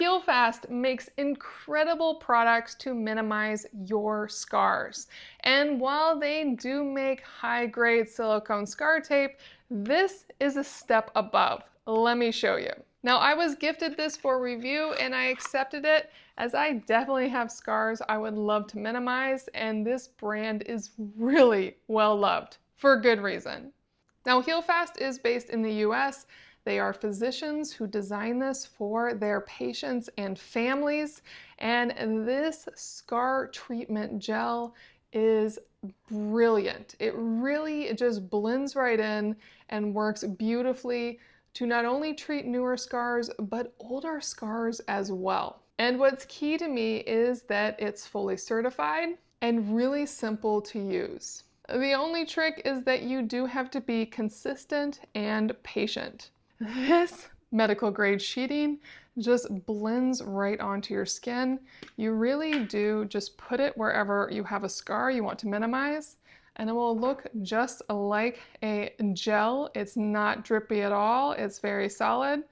HealFast makes incredible products to minimize your scars. And while they do make high-grade silicone scar tape, this is a step above. Let me show you. Now, I was gifted this for review and I accepted it as I definitely have scars I would love to minimize, and this brand is really well loved for good reason. Now, HealFast is based in the US. They are physicians who design this for their patients and families, and this scar treatment gel is brilliant. It really just blends right in and works beautifully to not only treat newer scars, but older scars as well. And what's key to me is that it's fully certified and really simple to use. The only trick is that you do have to be consistent and patient. This medical grade sheeting just blends right onto your skin. You really do just put it wherever you have a scar you want to minimize, and it will look just like a gel. It's not drippy at all. It's very solid.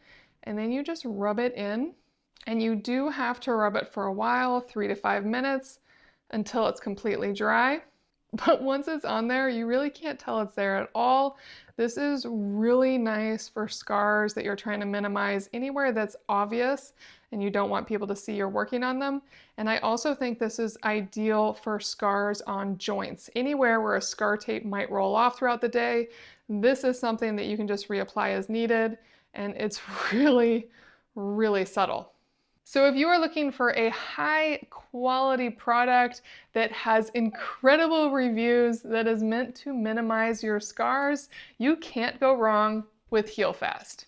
And then you just rub it in, and you do have to rub it for a while, 3 to 5 minutes, until it's completely dry. But once it's on there, you really can't tell it's there at all. This is really nice for scars that you're trying to minimize, anywhere that's obvious and you don't want people to see you're working on them. And I also think this is ideal for scars on joints. Anywhere where a scar tape might roll off throughout the day, this is something that you can just reapply as needed, and it's really, really subtle. So if you are looking for a high quality product that has incredible reviews, that is meant to minimize your scars, you can't go wrong with HealFast.